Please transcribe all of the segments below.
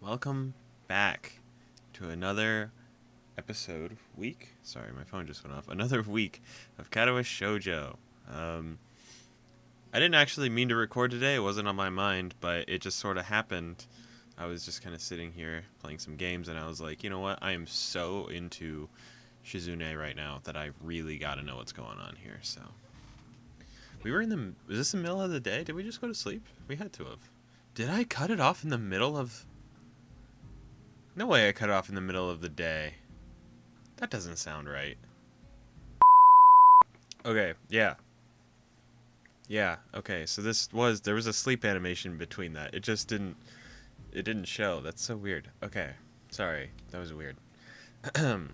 Welcome back to another week. Sorry, my phone just went off. Another week of Katawa Shoujo. I didn't actually mean to record today. It wasn't on my mind, but it just sort of happened. I was just kind of sitting here playing some games, and I was like, you know what? I am so into Shizune right now that I really got to know what's going on here. So we were was this the middle of the day? Did we just go to sleep? We had to have. Did I cut it off in the middle of... No way I cut it off in the middle of the day. That doesn't sound right. Okay, yeah. Yeah, okay, so there was a sleep animation between that. It didn't show. That's so weird. Okay, sorry, that was weird. In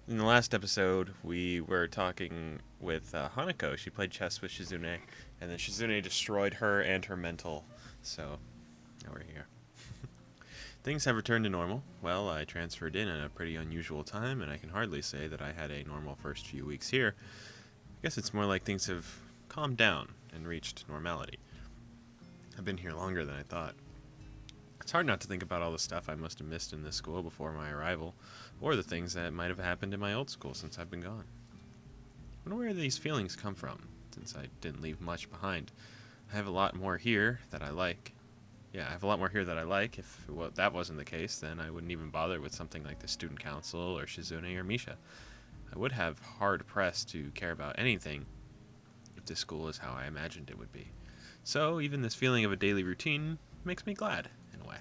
the last episode, we were talking with Hanako. She played chess with Shizune, and then Shizune destroyed her and her mental. So, now we're here. Things have returned to normal. Well, I transferred in at a pretty unusual time, and I can hardly say that I had a normal first few weeks here. I guess it's more like things have calmed down and reached normality. I've been here longer than I thought. It's hard not to think about all the stuff I must have missed in this school before my arrival, or the things that might have happened in my old school since I've been gone. I wonder where these feelings come from, since I didn't leave much behind. I have a lot more here that I like. Yeah, I have a lot more here that I like. If that wasn't the case, then I wouldn't even bother with something like the student council or Shizune or Misha. I would have hard pressed to care about anything if this school is how I imagined it would be. So even this feeling of a daily routine makes me glad, in a way.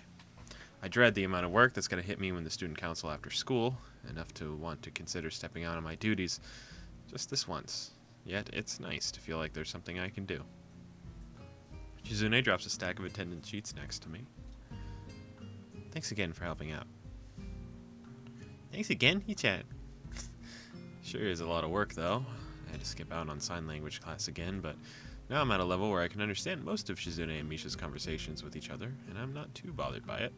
I dread the amount of work that's going to hit me when the student council after school, enough to want to consider stepping out on my duties just this once. Yet it's nice to feel like there's something I can do. Shizune drops a stack of attendance sheets next to me. Thanks again for helping out. Thanks again, Hichan. Sure is a lot of work, though. I had to skip out on sign language class again, but now I'm at a level where I can understand most of Shizune and Misha's conversations with each other, and I'm not too bothered by it.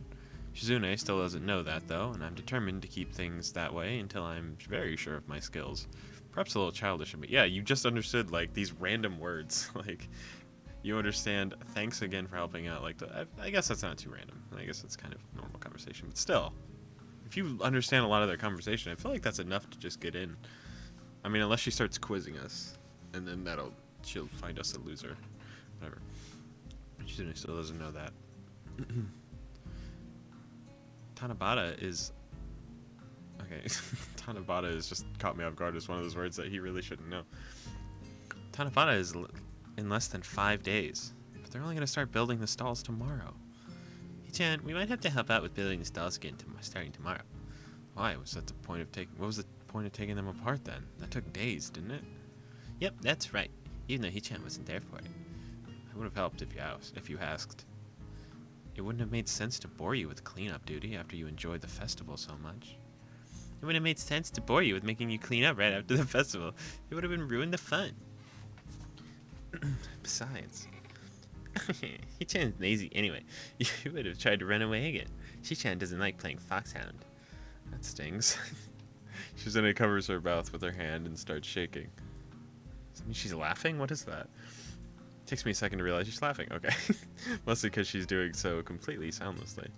Shizune still doesn't know that, though, and I'm determined to keep things that way until I'm very sure of my skills. Perhaps a little childish of me. Yeah, you just understood, like, these random words. Like, you understand, thanks again for helping out. Like, I guess that's not too random. I guess it's kind of normal conversation, but still. If you understand a lot of their conversation, I feel like that's enough to just get in. I mean, unless she starts quizzing us, and then she'll find us a loser. Whatever. She still doesn't know that. Tanabata is... Okay, Tanabata has just caught me off guard as one of those words that he really shouldn't know. Tanabata is in less than 5 days, but they're only going to start building the stalls tomorrow. Hichan, we might have to help out with building the stalls again starting tomorrow. Why? What was the point of taking them apart then? That took days, didn't it? Yep, that's right. Even though Hichan wasn't there for it. I would have helped if you asked. It wouldn't have made sense to bore you with cleanup duty after you enjoyed the festival so much. It wouldn't have made sense to bore you with making you clean up right after the festival. It would have ruined the fun. Besides, Hichan's lazy anyway. You would have tried to run away again. Hichan doesn't like playing Foxhound. That stings. Shizune covers her mouth with her hand and starts shaking. Does that mean she's laughing? What is that? It takes me a second to realize she's laughing. Okay. Mostly because she's doing so completely soundlessly.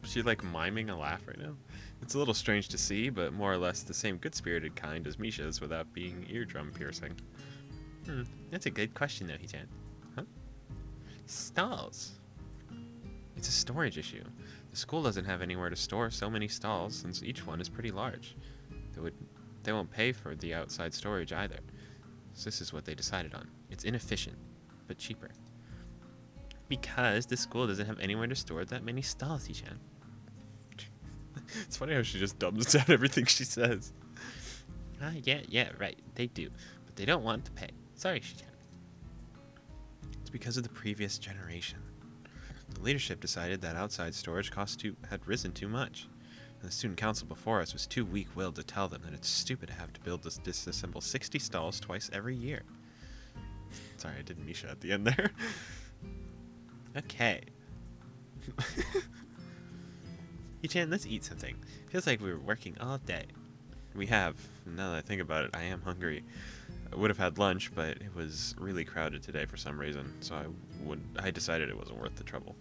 Is she like miming a laugh right now? It's a little strange to see, but more or less the same good-spirited kind as Misha's without being eardrum piercing. That's a good question though, Hichan. Huh? Stalls. It's a storage issue. The school doesn't have anywhere to store so many stalls since each one is pretty large. They won't pay for the outside storage either. So this is what they decided on. It's inefficient, but cheaper. Because the school doesn't have anywhere to store that many stalls, Hichan. It's funny how she just dumbs down everything she says. Yeah, right. They do. But they don't want to pay. Sorry, Hichan. It's because of the previous generation. The leadership decided that outside storage costs had risen too much, and the student council before us was too weak-willed to tell them that it's stupid to have to disassemble 60 stalls twice every year. Sorry, I did Misha at the end there. Okay. Hichan, let's eat something. Feels like we were working all day. We have. Now that I think about it, I am hungry. I would have had lunch, but it was really crowded today for some reason, so I decided it wasn't worth the trouble.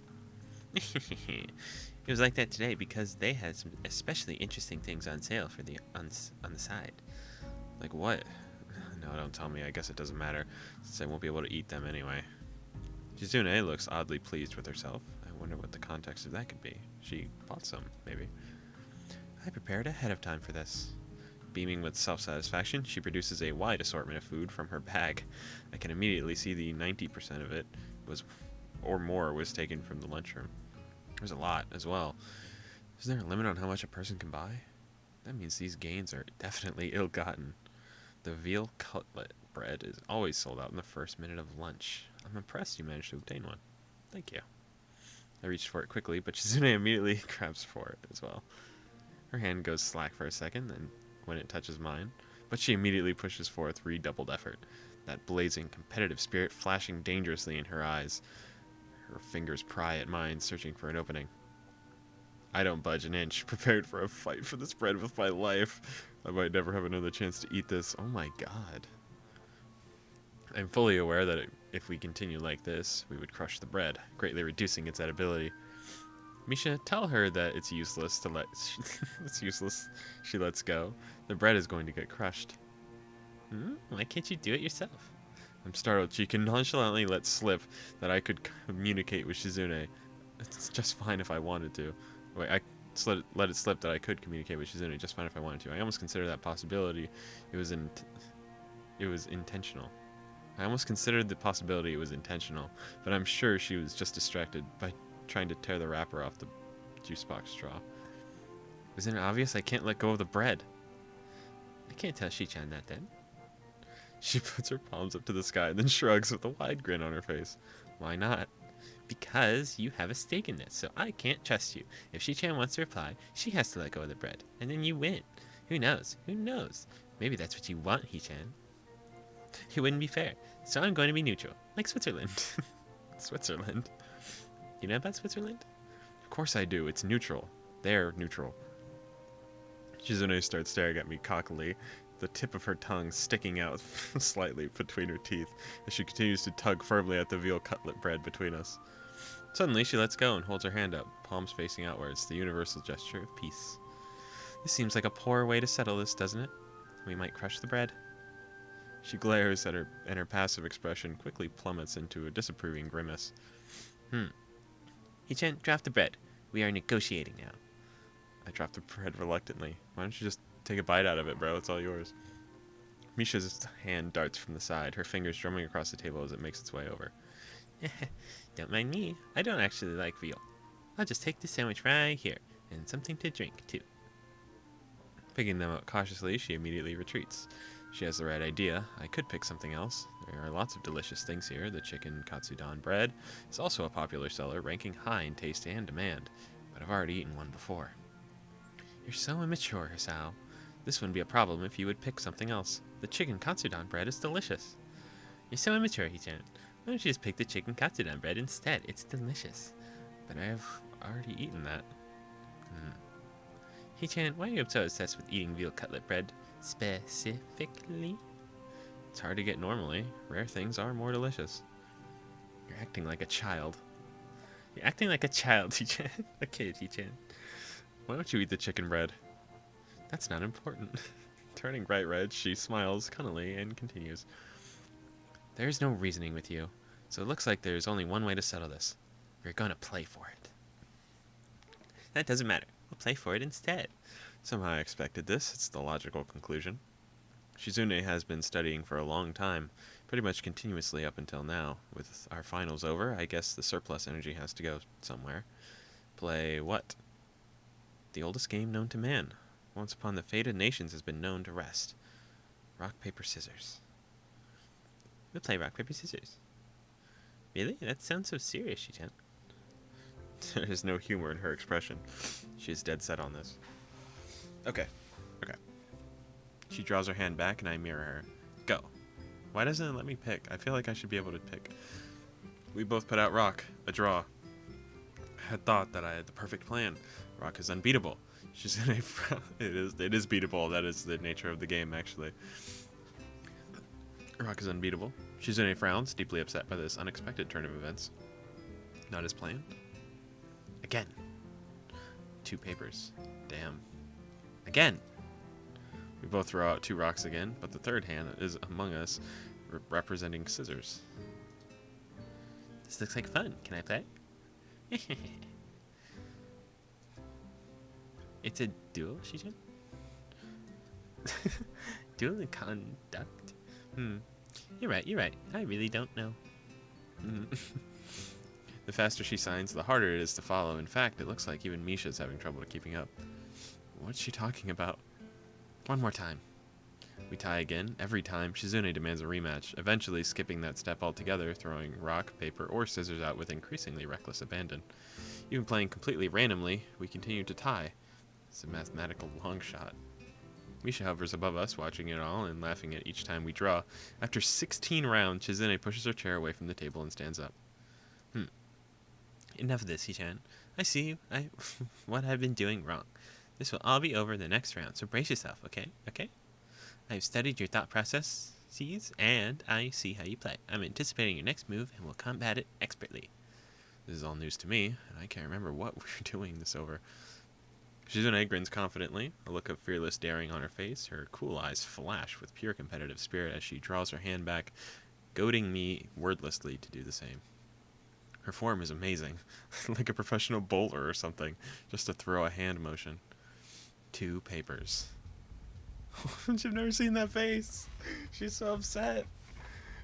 It was like that today because they had some especially interesting things on sale for on the side. Like what? No, don't tell me. I guess it doesn't matter, since I won't be able to eat them anyway. Shizune looks oddly pleased with herself. I wonder what the context of that could be. She bought some, maybe. I prepared ahead of time for this. Beaming with self-satisfaction, she produces a wide assortment of food from her bag. I can immediately see the 90% of it was, or more, was taken from the lunchroom. There's a lot, as well. Is there a limit on how much a person can buy? That means these gains are definitely ill-gotten. The veal cutlet bread is always sold out in the first minute of lunch. I'm impressed you managed to obtain one. Thank you. I reached for it quickly, but Shizune immediately grabs for it as well. Her hand goes slack for a second, then when it touches mine, but she immediately pushes forth redoubled effort, that blazing, competitive spirit flashing dangerously in her eyes. Her fingers pry at mine, searching for an opening. I don't budge an inch, prepared for a fight for this bread with my life. I might never have another chance to eat this. Oh my god. I'm fully aware that if we continue like this, we would crush the bread, greatly reducing its edibility. Misha, tell her that it's useless to let... it's useless. She lets go. The bread is going to get crushed. Why can't you do it yourself? I'm startled. She can nonchalantly let slip that I could communicate with Shizune. It's just fine if I wanted to. Wait, I let it slip that I could communicate with Shizune just fine if I wanted to. I almost considered that possibility. It was intentional. I almost considered the possibility it was intentional, but I'm sure she was just distracted by trying to tear the wrapper off the juice box straw. Isn't it obvious I can't let go of the bread? I can't tell Shichan that then. She puts her palms up to the sky and then shrugs with a wide grin on her face. Why not? Because you have a stake in this, so I can't trust you. If Shichan wants to reply, she has to let go of the bread, and then you win. Who knows? Who knows? Maybe that's what you want, Hichan. It wouldn't be fair, so I'm going to be neutral, like Switzerland. Switzerland? You know about Switzerland? Of course I do. It's neutral. They're neutral. Shizune starts staring at me cockily, the tip of her tongue sticking out slightly between her teeth as she continues to tug firmly at the veal cutlet bread between us. Suddenly, she lets go and holds her hand up, palms facing outwards, the universal gesture of peace. This seems like a poor way to settle this, doesn't it? We might crush the bread. She glares at her, and her passive expression quickly plummets into a disapproving grimace. Hichan, drop the bread. We are negotiating now. I drop the bread reluctantly. Why don't you just take a bite out of it, bro? It's all yours. Misha's hand darts from the side, her fingers drumming across the table as it makes its way over. Don't mind me. I don't actually like veal. I'll just take the sandwich right here, and something to drink, too. Picking them up cautiously, she immediately retreats. She has the right idea. I could pick something else. There are lots of delicious things here. The chicken katsudan bread is also a popular seller, ranking high in taste and demand, but I've already eaten one before. You're so immature, Hisao. This wouldn't be a problem if you would pick something else. The chicken katsudan bread is delicious. You're so immature, Hichan. Why don't you just pick the chicken katsudan bread instead? It's delicious. But I have already eaten that. Hichan, why are you so obsessed with eating veal cutlet bread specifically? It's hard to get normally. Rare things are more delicious. You're acting like a child. You're acting like a child, Hichan. A kid, Hichan. Why don't you eat the chicken bread? That's not important. Turning bright red, she smiles cunningly and continues. There's no reasoning with you, so it looks like there's only one way to settle this. We're gonna play for it. That doesn't matter. We'll play for it instead. Somehow I expected this. It's the logical conclusion. Shizune has been studying for a long time, pretty much continuously up until now. With our finals over, I guess the surplus energy has to go somewhere. Play what? The oldest game known to man. Once upon the fate of nations has been known to rest. Rock, paper, scissors. We'll play rock, paper, scissors. Really? That sounds so serious, Shichan. There is no humor in her expression. She is dead set on this. Okay. She draws her hand back and I mirror her. Go. Why doesn't it let me pick? I feel like I should be able to pick. We both put out rock. A draw. I had thought that I had the perfect plan. Rock is unbeatable. She's in a... It is beatable. That is the nature of the game, actually. Rock is unbeatable. Shizune frowns, deeply upset by this unexpected turn of events. Not as planned. Again. 2 papers. Damn. Again. We both throw out 2 rocks again, but the third hand is among us, representing scissors. This looks like fun. Can I play? It's a duel, Shijin? Duel and conduct? You're right. I really don't know. The faster she signs, the harder it is to follow. In fact, it looks like even Misha's having trouble keeping up. What's she talking about? One more time. We tie again. Every time, Shizune demands a rematch, eventually skipping that step altogether, throwing rock, paper, or scissors out with increasingly reckless abandon. Even playing completely randomly, we continue to tie. It's a mathematical long shot. Misha hovers above us, watching it all and laughing at each time we draw. After 16 rounds, Shizune pushes her chair away from the table and stands up. Enough of this, Hichan. I see what I've been doing wrong. This will all be over in the next round, so brace yourself, okay? Okay? I've studied your thought processes, and I see how you play. I'm anticipating your next move, and will combat it expertly. This is all news to me, and I can't remember what we were doing this over. Shizune grins confidently, a look of fearless daring on her face. Her cool eyes flash with pure competitive spirit as she draws her hand back, goading me wordlessly to do the same. Her form is amazing, like a professional bowler or something, just to throw a hand motion. 2 papers. I've never seen that face. She's so upset.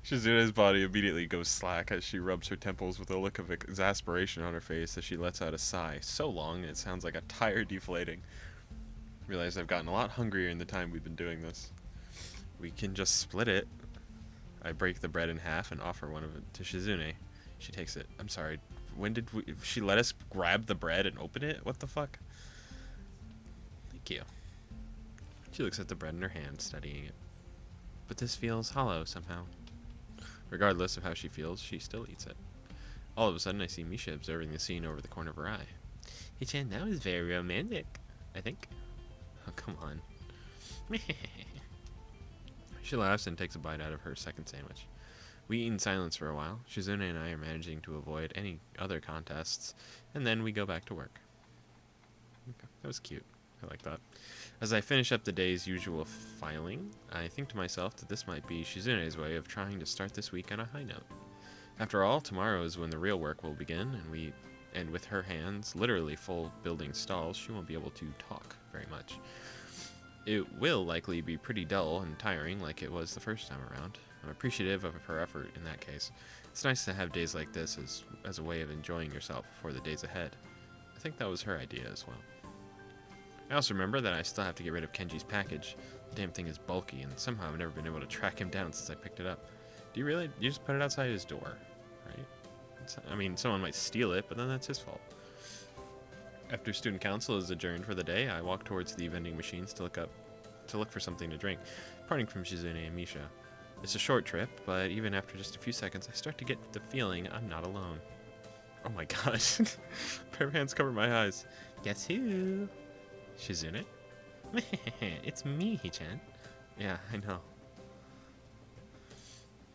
Shizune's body immediately goes slack as she rubs her temples with a look of exasperation on her face as she lets out a sigh, so long it sounds like a tire deflating. Realize I've gotten a lot hungrier in the time we've been doing this. We can just split it. I break the bread in half and offer one of it to Shizune. She takes it. I'm sorry. When did she let us grab the bread and open it? What the fuck? Thank you. She looks at the bread in her hand, studying it. But this feels hollow somehow. Regardless of how she feels, she still eats it. All of a sudden, I see Misha observing the scene over the corner of her eye. Hey-chan, that was very romantic, I think. Oh, come on. She laughs and takes a bite out of her second sandwich. We eat in silence for a while. Shizune and I are managing to avoid any other contests, and then we go back to work. Okay, that was cute. I like that. As I finish up the day's usual filing, I think to myself that this might be Shizune's way of trying to start this week on a high note. After all, tomorrow is when the real work will begin, and with her hands literally full building stalls, she won't be able to talk very much. It will likely be pretty dull and tiring like it was the first time around. I'm appreciative of her effort in that case. It's nice to have days like this as a way of enjoying yourself for the days ahead. I think that was her idea as well. I also remember that I still have to get rid of Kenji's package. The damn thing is bulky, and somehow I've never been able to track him down since I picked it up. You just put it outside his door, right? I mean, someone might steal it, but then that's his fault. After student council is adjourned for the day, I walk towards the vending machines to look for something to drink, parting from Shizune and Misha. It's a short trip, but even after just a few seconds, I start to get the feeling I'm not alone. Oh my gosh. Pair of hands cover my eyes. Guess who? Shizune? It's me, Hichan. Yeah, I know.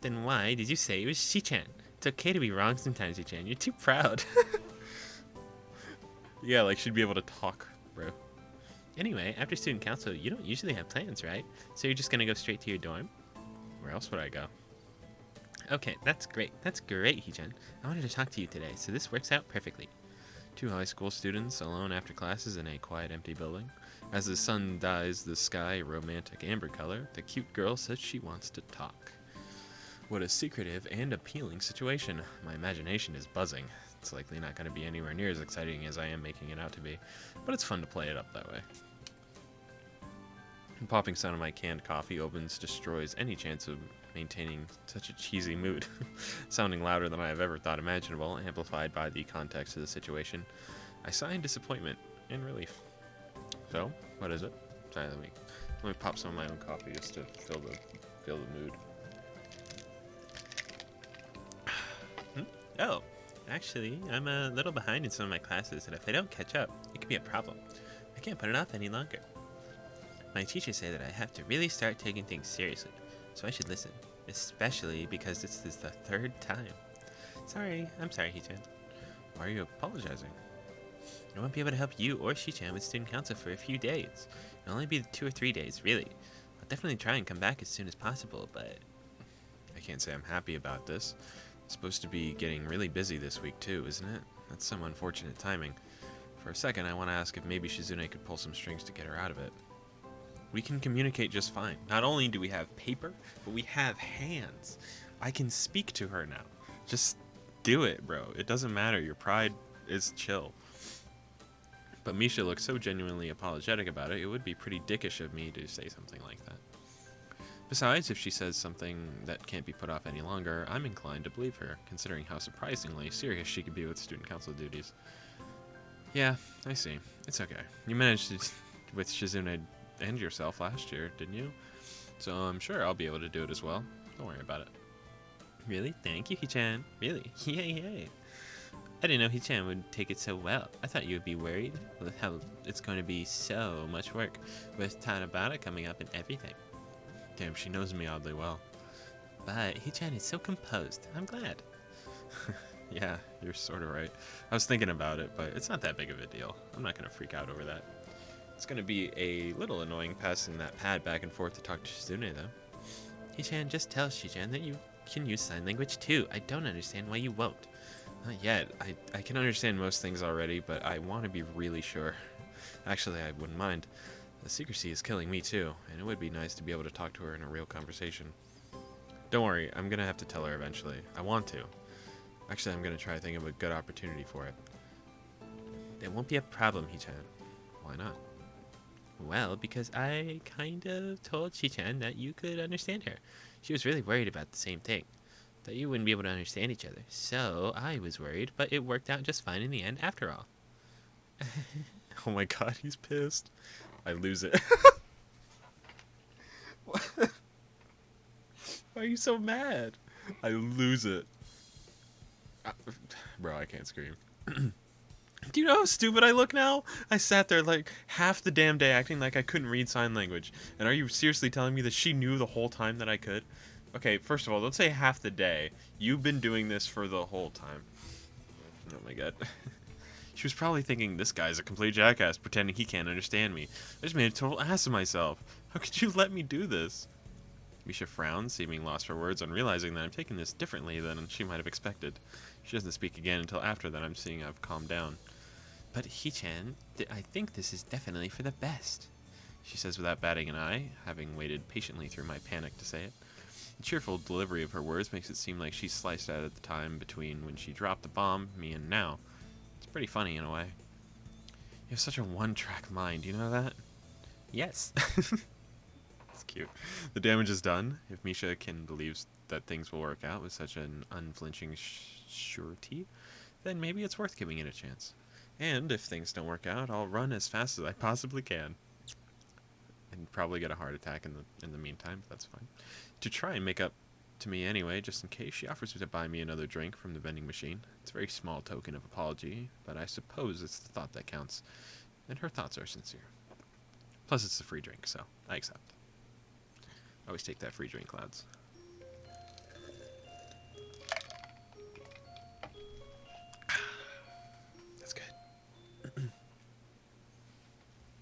Then why did you say it was Shichan? It's okay to be wrong sometimes, Hichan. You're too proud. Yeah, like she'd be able to talk, bro. Anyway, after student council, you don't usually have plans, right? So you're just gonna go straight to your dorm? Where else would I go? Okay, that's great. That's great, Hichan. I wanted to talk to you today, so this works out perfectly. 2 high school students alone after classes in a quiet, empty building. As the sun dyes the sky a romantic amber color, the cute girl says she wants to talk. What a secretive and appealing situation. My imagination is buzzing. It's likely not going to be anywhere near as exciting as I am making it out to be, but it's fun to play it up that way. The popping sound of my canned coffee opens destroys any chance of maintaining such a cheesy mood, sounding louder than I have ever thought imaginable, amplified by the context of the situation. I sigh in disappointment and relief. So, what is it? Sorry, let me pop some of my own coffee just to feel the mood. Oh, actually, I'm a little behind in some of my classes, and if I don't catch up, it could be a problem. I can't put it off any longer. My teachers say that I have to really start taking things seriously, so I should listen, especially because this is the 3rd time. I'm sorry, Hichan. Why are you apologizing? I won't be able to help you or Shichan with student council for a few days. It'll only be 2 or 3 days, really. I'll definitely try and come back as soon as possible, but I can't say I'm happy about this. It's supposed to be getting really busy this week too, isn't it? That's some unfortunate timing. For a second, I want to ask if maybe Shizune could pull some strings to get her out of it. We can communicate just fine. Not only do we have paper, but we have hands. I can speak to her now. Just do it, bro. It doesn't matter. Your pride is chill. But Misha looks so genuinely apologetic about it, it would be pretty dickish of me to say something like that. Besides, if she says something that can't be put off any longer, I'm inclined to believe her, considering how surprisingly serious she could be with student council duties. Yeah, I see. It's okay. You managed to, with Shizune and yourself last year, didn't you? So I'm sure I'll be able to do it as well. Don't worry about it. Really? Thank you, Hichan. Really? Yay. I didn't know Hichan would take it so well. I thought you would be worried with how it's going to be so much work with Tanabata coming up and everything. Damn, she knows me oddly well. But Hichan is so composed. I'm glad. Yeah, you're sort of right. I was thinking about it, but it's not that big of a deal. I'm not going to freak out over that. It's going to be a little annoying passing that pad back and forth to talk to Shizune, though. Hichan, just tell Shichan that you can use sign language too. I don't understand why you won't. Not yet. I can understand most things already, but I want to be really sure. Actually, I wouldn't mind. The secrecy is killing me too, and it would be nice to be able to talk to her in a real conversation. Don't worry, I'm going to have to tell her eventually. I want to. Actually, I'm going to try to think of a good opportunity for it. There won't be a problem, Hichan. Why not? Well, because I kind of told Shichan that you could understand her. She was really worried about the same thing, that you wouldn't be able to understand each other. So I was worried, but it worked out just fine in the end after all. Oh my god, he's pissed. I lose it. Why are you so mad? I lose it. Bro, I can't scream. Do you know how stupid I look now? I sat there like half the damn day acting like I couldn't read sign language. And are you seriously telling me that she knew the whole time that I could? Okay, first of all, don't say half the day. You've been doing this for the whole time. Oh my god. She was probably thinking, this guy's a complete jackass, pretending he can't understand me. I just made a total ass of myself. How could you let me do this? Misha frowned, seeming lost for words on realizing that I'm taking this differently than she might have expected. She doesn't speak again until after that I'm seeing I've calmed down. But Hichan, I think this is definitely for the best, she says without batting an eye, having waited patiently through my panic to say it. The cheerful delivery of her words makes it seem like she sliced out at the time between when she dropped the bomb, me, and now. It's pretty funny in a way. You have such a one-track mind, you know that? Yes. It's cute. The damage is done. If Misha believes that things will work out with such an unflinching surety, then maybe it's worth giving it a chance. And if things don't work out, I'll run as fast as I possibly can. And probably get a heart attack in the meantime, but that's fine. To try and make up to me anyway, just in case, she offers to buy me another drink from the vending machine. It's a very small token of apology, but I suppose it's the thought that counts. And her thoughts are sincere. Plus, it's a free drink, so I accept. Always take that free drink, lads.